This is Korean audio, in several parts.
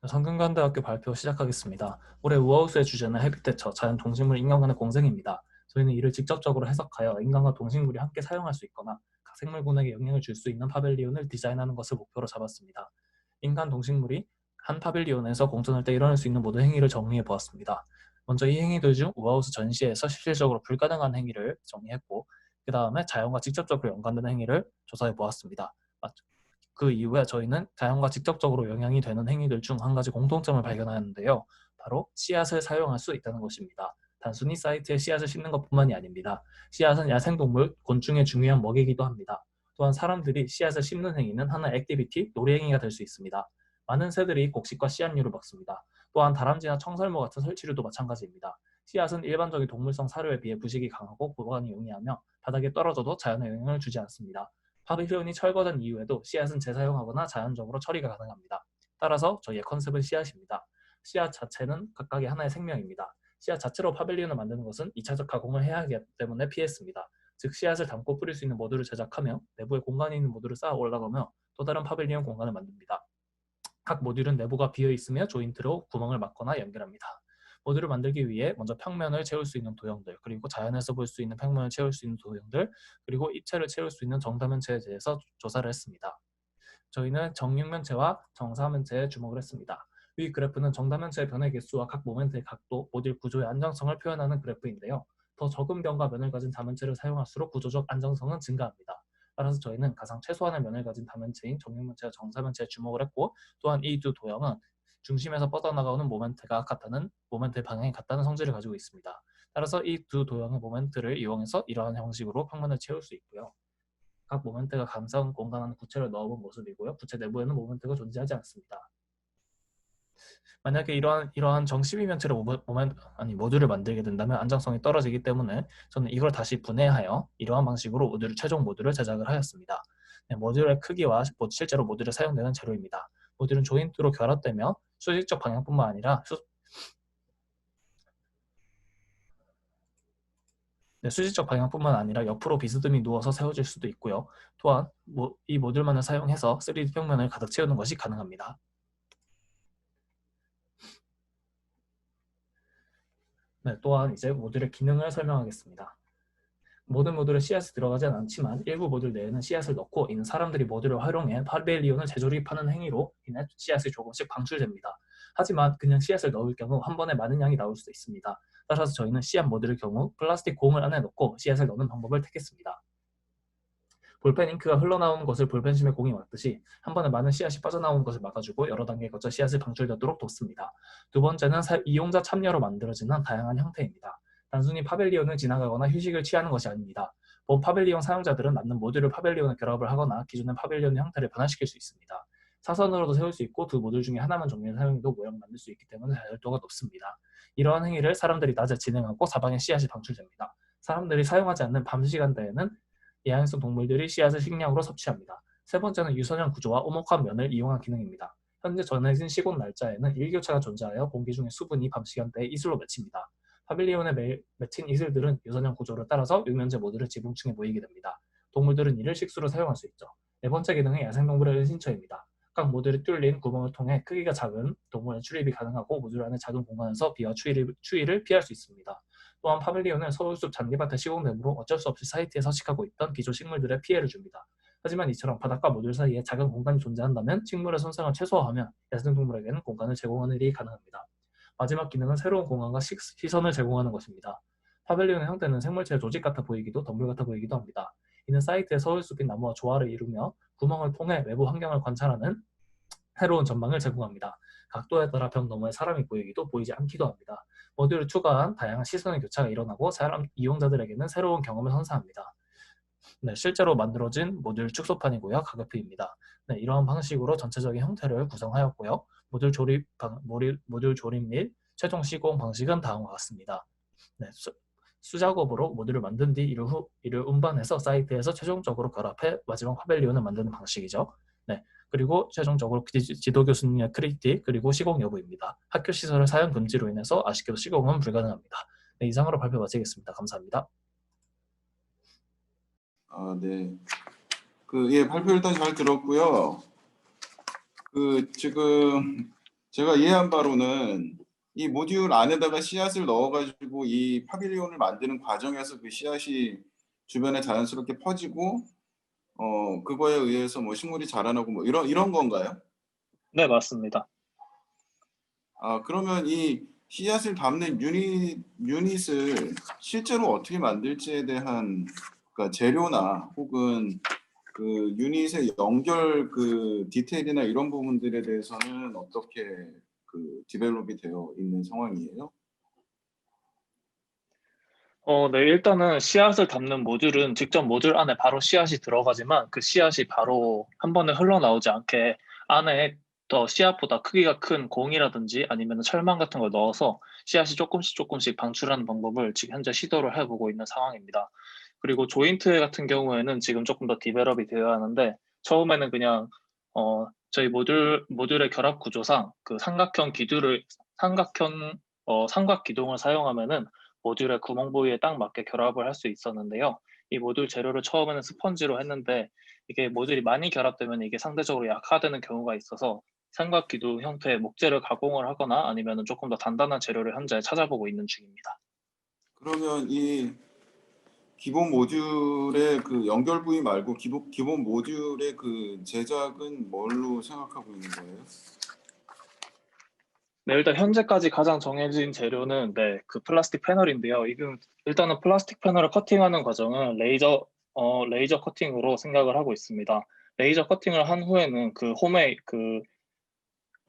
성균관대학교 발표 시작하겠습니다. 올해 우하우스의 주제는 해비테처, 자연 동식물 인간 간의 공생입니다. 저희는 이를 직접적으로 해석하여 인간과 동식물이 함께 사용할 수 있거나 각 생물군에게 영향을 줄 수 있는 파벨리온을 디자인하는 것을 목표로 잡았습니다. 인간 동식물이 한 파벨리온에서 공존할 때 일어날 수 있는 모든 행위를 정리해 보았습니다. 먼저 이 행위들 중 우하우스 전시에서 실질적으로 불가능한 행위를 정리했고, 그 다음에 자연과 직접적으로 연관된 행위를 조사해 보았습니다. 그 이후에 저희는 자연과 직접적으로 영향이 되는 행위들 중 한 가지 공통점을 발견하였는데요. 바로 씨앗을 사용할 수 있다는 것입니다. 단순히 사이트에 씨앗을 심는 것뿐만이 아닙니다. 씨앗은 야생동물, 곤충의 중요한 먹이기도 합니다. 또한 사람들이 씨앗을 심는 행위는 하나의 액티비티, 놀이행위가 될 수 있습니다. 많은 새들이 곡식과 씨앗류를 먹습니다. 또한 다람쥐나 청설모 같은 설치류도 마찬가지입니다. 씨앗은 일반적인 동물성 사료에 비해 부식이 강하고 보관이 용이하며 바닥에 떨어져도 자연에 영향을 주지 않습니다. 파비리온이 철거된 이후에도 씨앗은 재사용하거나 자연적으로 처리가 가능합니다. 따라서 저희의 컨셉은 씨앗입니다. 씨앗 자체는 각각의 하나의 생명입니다. 씨앗 자체로 파빌리온을 만드는 것은 2차적 가공을 해야 하기 때문에 피했습니다. 즉 씨앗을 담고 뿌릴 수 있는 모듈을 제작하며 내부에 공간이 있는 모듈을 쌓아 올라가며 또 다른 파빌리온 공간을 만듭니다. 각 모듈은 내부가 비어 있으며 조인트로 구멍을 막거나 연결합니다. 모듈을 만들기 위해 먼저 평면을 채울 수 있는 도형들, 그리고 자연에서 볼 수 있는 평면을 채울 수 있는 도형들, 그리고 입체를 채울 수 있는 정다면체에 대해서 조사를 했습니다. 저희는 정육면체와 정사면체에 주목을 했습니다. 위 그래프는 정다면체의 변의 개수와 각 모멘트의 각도, 모듈 구조의 안정성을 표현하는 그래프인데요. 더 적은 변과 면을 가진 다면체를 사용할수록 구조적 안정성은 증가합니다. 따라서 저희는 가장 최소한의 면을 가진 다면체인 정육면체와 정사면체에 주목을 했고, 또한 이 두 도형은 중심에서 뻗어나가는 모멘트의 방향이 같다는 성질을 가지고 있습니다. 따라서 이 두 도형의 모멘트를 이용해서 이러한 형식으로 평면을 채울 수 있고요. 각 모멘트가 감싸는 공간 안에 부채를 넣어본 모습이고요. 부채 내부에는 모멘트가 존재하지 않습니다. 만약에 이러한 정십이면체를 모듈을 만들게 된다면 안정성이 떨어지기 때문에 저는 이걸 다시 분해하여 이러한 방식으로 최종 모듈을 제작을 하였습니다. 모듈의 크기와 실제로 모듈에 사용되는 재료입니다. 모듈은 조인트로 결합되며 수직적 방향뿐만 아니라 수직적 방향뿐만 아니라 옆으로 비스듬히 누워서 세워질 수도 있고요. 또한 이 모듈만을 사용해서 3D 평면을 가득 채우는 것이 가능합니다. 또한 이제 모듈의 기능을 설명하겠습니다. 모든 모듈에 씨앗이 들어가진 않지만 일부 모듈 내에는 씨앗을 넣고 이는 사람들이 모듈을 활용해 파벨리온을 재조립하는 행위로 인해 씨앗이 조금씩 방출됩니다. 하지만 그냥 씨앗을 넣을 경우 한 번에 많은 양이 나올 수도 있습니다. 따라서 저희는 씨앗 모듈의 경우 플라스틱 공을 안에 넣고 씨앗을 넣는 방법을 택했습니다. 볼펜 잉크가 흘러나오는 것을 볼펜심에 공이 막듯이 한 번에 많은 씨앗이 빠져나오는 것을 막아주고 여러 단계 거쳐 씨앗이 방출되도록 돕습니다. 두 번째는 이용자 참여로 만들어지는 다양한 형태입니다. 단순히 파벨리온을 지나가거나 휴식을 취하는 것이 아닙니다. 본 파벨리온 사용자들은 남는 모듈을 파벨리온에 결합을 하거나 기존의 파벨리온의 형태를 변화시킬 수 있습니다. 사선으로도 세울 수 있고 두 모듈 중에 하나만 정리해서 사용해도 모양을 만들 수 있기 때문에 자율도가 높습니다. 이러한 행위를 사람들이 낮에 진행하고 사방에 씨앗이 방출됩니다. 사람들이 사용하지 않는 밤 시간대에는 야행성 동물들이 씨앗을 식량으로 섭취합니다. 세 번째는 유선형 구조와 오목한 면을 이용한 기능입니다. 현재 전해진 시공 날짜에는 일교차가 존재하여 공기 중의 수분이 밤 시간대에 이슬로 맺힙니다. 파빌리온에 맺힌 이슬들은 유선형 구조를 따라서 육면체 모듈의 지붕층에 모이게 됩니다. 동물들은 이를 식수로 사용할 수 있죠. 네 번째 기능은 야생동물의 은신처입니다. 각 모듈이 뚫린 구멍을 통해 크기가 작은 동물의 출입이 가능하고 모듈 안의 작은 공간에서 비와 추위를 피할 수 있습니다. 또한 파밀리온은 서울숲 잔디밭에 시공되므로 어쩔 수 없이 사이트에 서식하고 있던 기존 식물들에 피해를 줍니다. 하지만 이처럼 바닥과 모듈 사이에 작은 공간이 존재한다면 식물의 손상을 최소화하며 야생동물에게는 공간을 제공하는 일이 가능합니다. 마지막 기능은 새로운 공간과 시선을 제공하는 것입니다. 파벨리온의 형태는 생물체의 조직 같아 보이기도 덤불 같아 보이기도 합니다. 이는 사이트의 서울숲인 나무와 조화를 이루며 구멍을 통해 외부 환경을 관찰하는 새로운 전망을 제공합니다. 각도에 따라 벽 너머에 사람이 보이기도 보이지 않기도 합니다. 모듈을 추가한 다양한 시선의 교차가 일어나고 이용자들에게는 새로운 경험을 선사합니다. 실제로 만들어진 모듈 축소판이고요. 가격표입니다. 이러한 방식으로 전체적인 형태를 구성하였고요. 모듈 조립 및 최종 시공 방식은 다음과 같습니다. 수작업으로 모듈을 만든 뒤 이를 운반해서 사이트에서 최종적으로 결합해 마지막 파벨리온을 만드는 방식이죠. 그리고 최종적으로 지도 교수님의 크리틱 그리고 시공 여부입니다. 학교 시설의 사용 금지로 인해서 아쉽게도 시공은 불가능합니다. 이상으로 발표 마치겠습니다. 감사합니다. 네. 예, 발표 일단 잘 들었고요. 지금 제가 이해한 바로는 이 모듈 안에다가 씨앗을 넣어가지고 이 파빌리온을 만드는 과정에서 그 씨앗이 주변에 자연스럽게 퍼지고 그거에 의해서 뭐 식물이 자라나고 뭐 이런 건가요? 네, 맞습니다. 아, 그러면 이 씨앗을 담는 유닛을 실제로 어떻게 만들지에 대한 그러니까 재료나 혹은 그 유닛의 연결 그 디테일이나 이런 부분들에 대해서는 어떻게 그 디벨롭이 되어 있는 상황이에요? 네, 일단은 씨앗을 담는 모듈은 직접 모듈 안에 바로 씨앗이 들어가지만 그 씨앗이 바로 한 번에 흘러나오지 않게 안에 더 씨앗보다 크기가 큰 공이라든지 아니면 철망 같은 걸 넣어서 씨앗이 조금씩 방출하는 방법을 지금 현재 시도를 해보고 있는 상황입니다. 그리고 조인트 같은 경우에는 지금 조금 더 디벨롭이 되어야 하는데 처음에는 그냥 저희 모듈의 결합 구조상 그 삼각 기둥을 사용하면은 모듈의 구멍 부위에 딱 맞게 결합을 할 수 있었는데요. 이 모듈 재료를 처음에는 스펀지로 했는데 이게 모듈이 많이 결합되면 이게 상대적으로 약화되는 경우가 있어서 삼각기둥 형태의 목재를 가공을 하거나 아니면 조금 더 단단한 재료를 현재 찾아보고 있는 중입니다. 그러면 이 기본 모듈의 그 연결 부위 말고 기본 모듈의 그 제작은 뭘로 생각하고 있는 거예요? 네, 일단 현재까지 가장 정해진 재료는 그 플라스틱 패널인데요. 일단은 플라스틱 패널을 커팅하는 과정은 레이저 커팅으로 생각을 하고 있습니다. 레이저 커팅을 한 후에는 그 홈에 그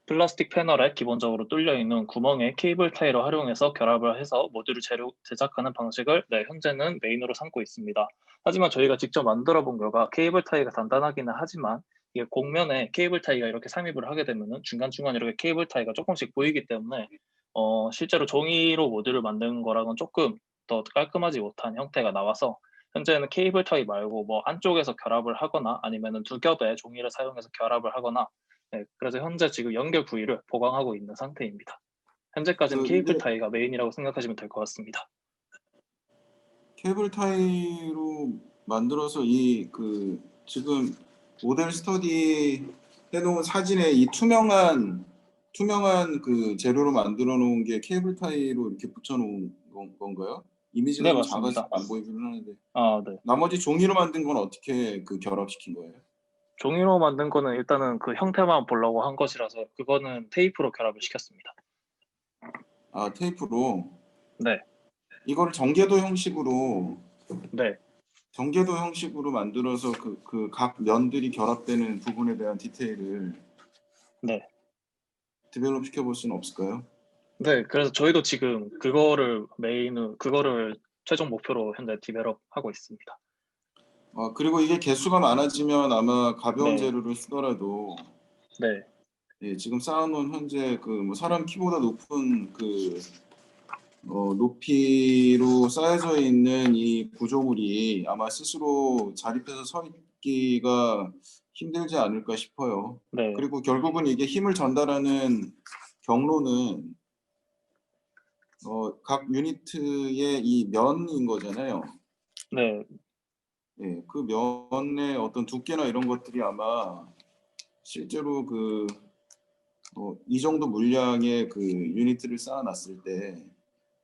플라스틱 패널에 기본적으로 뚫려 있는 구멍에 케이블 타이를 활용해서 결합을 해서 모듈을 제작하는 방식을 현재는 메인으로 삼고 있습니다. 하지만 저희가 직접 만들어 본 결과 케이블 타이가 단단하기는 하지만 이게 곡면에 케이블 타이가 이렇게 삽입을 하게 되면은 중간중간 이렇게 케이블 타이가 조금씩 보이기 때문에 실제로 종이로 모듈을 만드는 거랑은 조금 더 깔끔하지 못한 형태가 나와서 현재는 케이블 타이 말고 뭐 안쪽에서 결합을 하거나 아니면은 두 겹의 종이를 사용해서 결합을 하거나 그래서 현재 지금 연결 부위를 보강하고 있는 상태입니다. 현재까지는 그 케이블 이게 타이가 메인이라고 생각하시면 될 것 같습니다. 케이블 타이로 만들어서 이 그 지금 모델 스터디 해놓은 사진에 이 투명한 그 재료로 만들어 놓은 게 케이블 타이로 이렇게 붙여 놓은 건가요? 이미지가 네, 좀 작아서 맞습니다. 안 보이기는 하는데 아, 네. 나머지 종이로 만든 건 어떻게 그 결합시킨 거예요? 종이로 만든 거는 일단은 그 형태만 보려고 한 것이라서 그거는 테이프로 결합을 시켰습니다. 아, 테이프로 네, 이걸 네, 전개도 형식으로 만들어서 그 각 면들이 결합되는 부분에 대한 디테일을 네. 디벨롭 시켜볼 수는 없을까요? 네, 그래서 저희도 지금 그거를 최종 목표로 현재 디벨롭 하고 있습니다. 그리고 이게 개수가 많아지면 아마 가벼운 네, 재료를 쓰더라도 네, 예, 지금 쌓아놓은 현재 그 뭐 사람 키보다 높은 그 높이로 쌓여져 있는 이 구조물이 아마 스스로 자립해서 서 있기가 힘들지 않을까 싶어요. 네, 그리고 결국은 이게 힘을 전달하는 경로는 각 유니트의 이 면인 거잖아요. 네, 예, 그 면의 어떤 두께나 이런 것들이 아마 실제로 이 정도 물량의 그 유니트를 쌓아놨을 때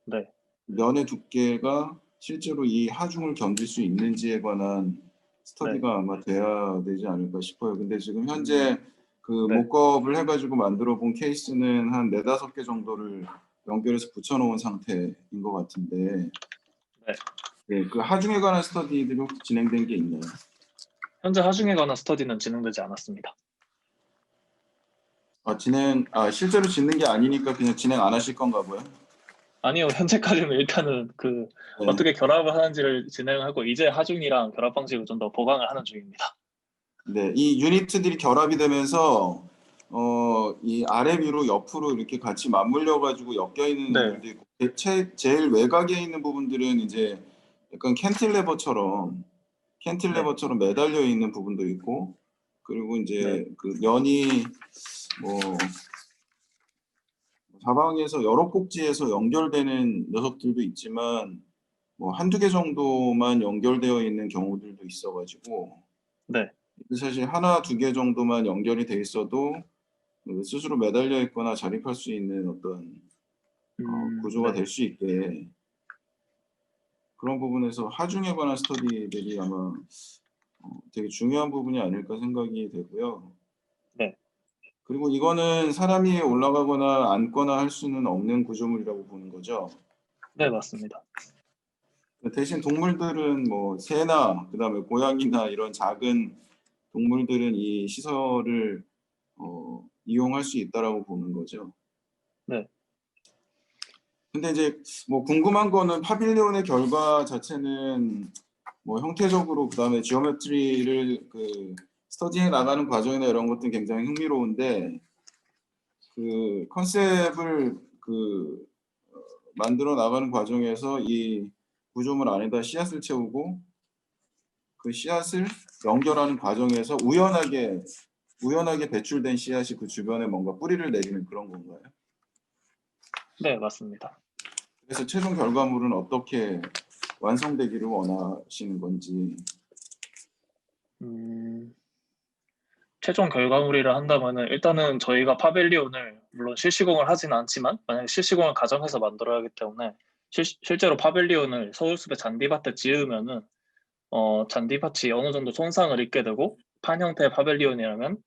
네, 면의 두께가 실제로 이 하중을 견딜 수 있는지에 관한 네, 스터디가 아마 돼야 되지 않을까 싶어요. 근데 지금 현재 그 네, 목업을 해가지고 만들어 본 케이스는 한 네다섯 개 정도를 연결해서 붙여놓은 상태인 것 같은데 네. 네, 그 하중에 관한 스터디들이 혹시 진행된 게 있나요? 현재 하중에 관한 스터디는 진행되지 않았습니다. 실제로 짓는 게 아니니까 그냥 진행 안 하실 건가 봐요. 아니요, 현재까지는 일단은 네. 어떻게 결합을 하는지를 진행하고 이제 하중이랑 결합 방식을 좀 더 보강을 하는 중입니다. 네, 이 유니트들이 결합이 되면서 이 아래 위로 옆으로 이렇게 같이 맞물려 가지고 엮여 있는 네, 애들도 있고 제일 외곽에 있는 부분들은 이제 약간 네, 캔틸레버처럼 매달려 있는 부분도 있고 그리고 네, 이제 그 면이 뭐 사방에서 여러 꼭지에서 연결되는 녀석들도 있지만 뭐 한두 개 정도만 연결되어 있는 경우들도 있어 가지고 네, 사실 하나 두 개 정도만 연결이 돼 있어도 스스로 매달려 있거나 자립할 수 있는 어떤 구조가 네. 될 수 있게 그런 부분에서 하중에 관한 스터디들이 아마 되게 중요한 부분이 아닐까 생각이 되고요. 네. 그리고 이거는 사람이 올라가거나 앉거나 할 수는 없는 구조물이라고 보는 거죠. 네, 맞습니다. 대신 동물들은 뭐 새나 그다음에 고양이나 이런 작은 동물들은 이 시설을 이용할 수 있다라고 보는 거죠. 네. 근데 이제 뭐 궁금한 거는 파빌리온의 결과 자체는 뭐 형태적으로 그다음에 지오메트리를 그 스터디해 나가는 과정이나 이런 것들은 굉장히 흥미로운데 그 컨셉을 만들어 나가는 과정에서 이 구조물 안에다 씨앗을 채우고 그 씨앗을 연결하는 과정에서 우연하게 배출된 씨앗이 그 주변에 뭔가 뿌리를 내리는 그런 건가요? 네, 맞습니다. 그래서 최종 결과물은 어떻게 완성되기를 원하시는 건지. 음, 최종 결과물이라 한다면은 일단은 저희가 파빌리온을 물론 실시공을 하진 않지만 만약에 실시공을 가정해서 만들어야 하기 때문에 실제로 파빌리온을 서울숲의 잔디밭에 지으면은 잔디밭이 어느 정도 손상을 입게 되고 판 형태의 파빌리온이라면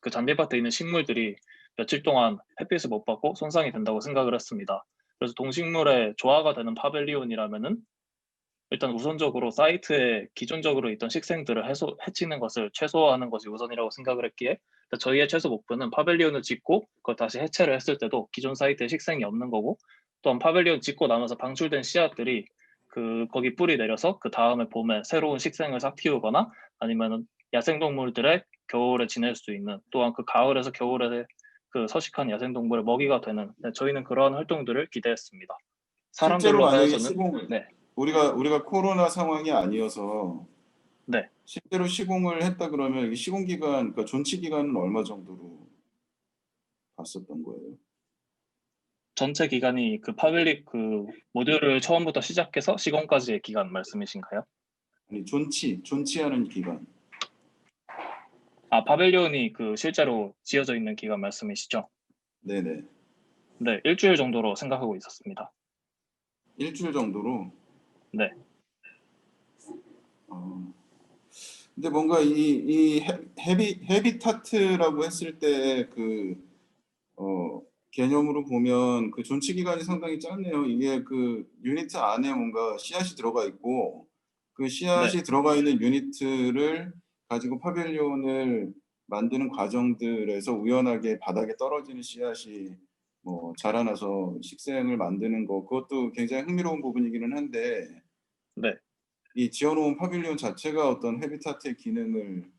그 잔디밭에 있는 식물들이 며칠 동안 햇빛을 못 받고 손상이 된다고 생각을 했습니다. 그래서 동식물의 조화가 되는 파빌리온이라면은 일단 우선적으로 사이트에 기존적으로 있던 식생들을 해치는 것을 최소화하는 것이 우선이라고 생각을 했기에 저희의 최소 목표는 파빌리온을 짓고 그걸 다시 해체를 했을 때도 기존 사이트에 식생이 없는 거고 또한 파빌리온 짓고 나면서 방출된 씨앗들이 거기 뿌리 내려서 그 다음에 봄에 새로운 식생을 싹 틔우거나 아니면 야생동물들의 겨울에 지낼 수 있는 또한 그 가을에서 겨울에 그 서식한 야생동물의 먹이가 되는 저희는 그러한 활동들을 기대했습니다. 실제로 사람들로 만약에 하여서는 시공을 네, 우리가 코로나 상황이 아니어서 네. 실제로 시공을 했다 그러면 이 시공 기간, 그러니까 존치 기간은 얼마 정도로 봤었던 거예요? 전체 기간이 그 모듈을 처음부터 시작해서 시공까지의 기간 말씀이신가요? 아니 존치하는 기간. 아, 파빌리온이 실제로 지어져 있는 기간 말씀이시죠? 네네. 네, 일주일 정도로 생각하고 있었습니다. 일주일 정도로. 네, 어, 근데 뭔가 이 헤비타트라고 했을 때 개념으로 보면 그 존치 기간이 상당히 짧네요. 이게 그 유니트 안에 뭔가 씨앗이 들어가 있고 그 네, 씨앗이 들어가 있는 유니트를 가지고 파빌리온을 만드는 과정들에서 우연하게 바닥에 떨어지는 씨앗이 뭐 자라나서 식생을 만드는 거 그것도 굉장히 흥미로운 부분이기는 한데 네. 이 지어놓은 파빌리온 자체가 어떤 헤비타트의 기능을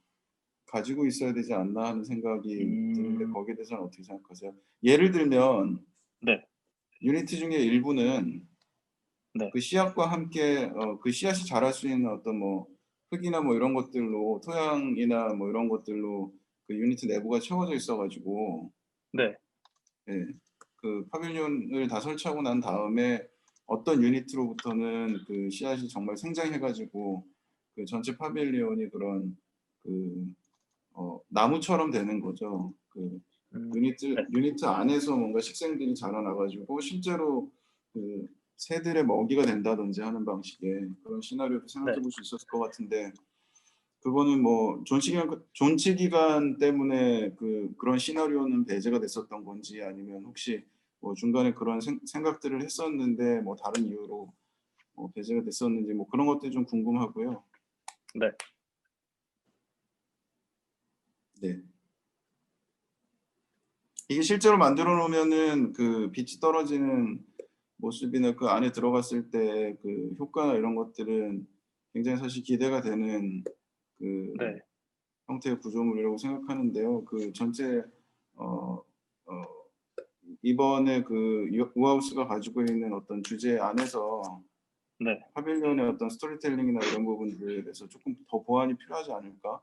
가지고 있어야 되지 않나 하는 생각이 드는데 음, 거기에 대해서는 어떻게 생각하세요? 예를 들면 네, 유니트 중에 일부는 네, 그 씨앗과 함께 그 씨앗이 자랄 수 있는 어떤 뭐 흙이나 뭐 이런 것들로 토양이나 뭐 이런 것들로 그 유니트 내부가 채워져 있어 가지고 네. 예. 그 파빌리온을 다 설치하고 난 다음에 어떤 유니트로부터는 그 씨앗이 정말 생장해 가지고 그 전체 파빌리온이 그런 그 나무처럼 되는 거죠. 그 네, 유니트 안에서 뭔가 식생들이 자라나 가지고 실제로 그 새들의 먹이가 된다든지 하는 방식의 그런 시나리오도 네. 생각해 볼 수 있었을 것 같은데 그거는 뭐 존치 기간 때문에 그런 시나리오는 배제가 됐었던 건지 아니면 혹시 뭐 중간에 그런 생각들을 했었는데 뭐 다른 이유로 배제가 됐었는지 뭐 그런 것들이 좀 궁금하고요. 네. 네. 이게 실제로 만들어 놓으면은 그 빛이 떨어지는 모습이나 그 안에 들어갔을 때 그 효과나 이런 것들은 굉장히 사실 기대가 되는 그 네. 형태의 구조물이라고 생각하는데요. 그 전체 어 어 이번에 그 우하우스가 가지고 있는 어떤 주제 안에서 네. 파빌리온의 어떤 스토리텔링이나 이런 부분들에 대해서 조금 더 보완이 필요하지 않을까?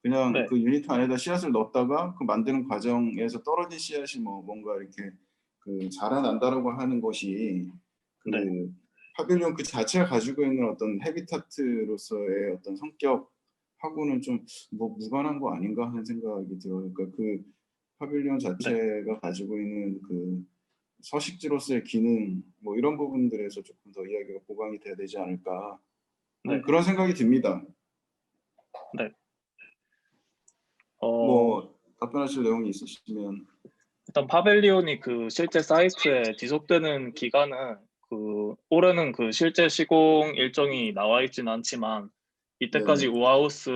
그냥 네. 그 유니트 안에다 씨앗을 넣었다가 그 만드는 과정에서 떨어진 씨앗이 뭐 뭔가 이렇게 자라난다라고 하는 것이 네. 그 파빌리온 그 자체가 가지고 있는 어떤 헤비타트로서의 어떤 성격하고는 좀 뭐 무관한 거 아닌가 하는 생각이 들어요. 그러니까 그 파빌리온 자체가 가지고 있는 그 서식지로서의 기능 뭐 이런 부분들에서 조금 더 이야기가 보강이 돼야 되지 않을까 네. 그런 생각이 듭니다. 네. 뭐 답변하실 내용이 있으시면. 일단 파벨리온이 그 실제 사이트에 지속되는 기간은 그 올해는 그 실제 시공 일정이 나와 있지는 않지만 이때까지 네네. 우하우스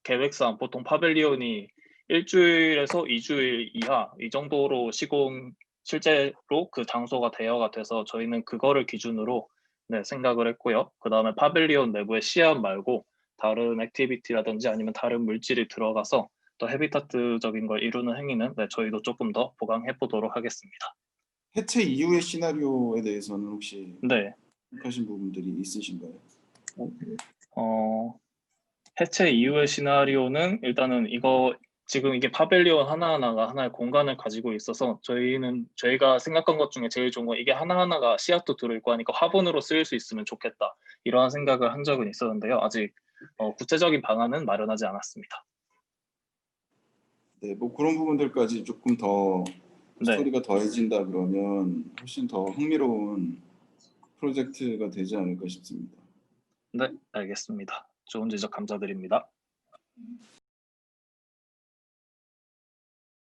계획상 보통 파벨리온이 일주일에서 2주일 이하 이 정도로 시공 실제로 그 장소가 대여가 돼서 저희는 그거를 기준으로 네, 생각을 했고요. 그 다음에 파벨리온 내부에 씨앗 말고 다른 액티비티라든지 아니면 다른 물질이 들어가서 더 헤비타트적인 걸 이루는 행위는 네, 저희도 조금 더 보강해 보도록 하겠습니다. 해체 이후의 시나리오에 대해서는 혹시 네, 하신 부분들이 있으신가요? 어, 해체 이후의 시나리오는 일단은 이거 지금 이게 파벨리온 하나하나가 하나의 공간을 가지고 있어서 저희가 생각한 것 중에 제일 좋은 건 이게 하나하나가 씨앗도 들어있고 하니까 화분으로 쓰일 수 있으면 좋겠다. 이러한 생각을 한 적은 있었는데요. 아직 구체적인 방안은 마련하지 않았습니다. 네, 뭐 그런 부분들까지 조금 더 네, 스토리가 더해진다 그러면 훨씬 더 흥미로운 프로젝트가 되지 않을까 싶습니다. 네, 알겠습니다. 좋은 지적 감사드립니다.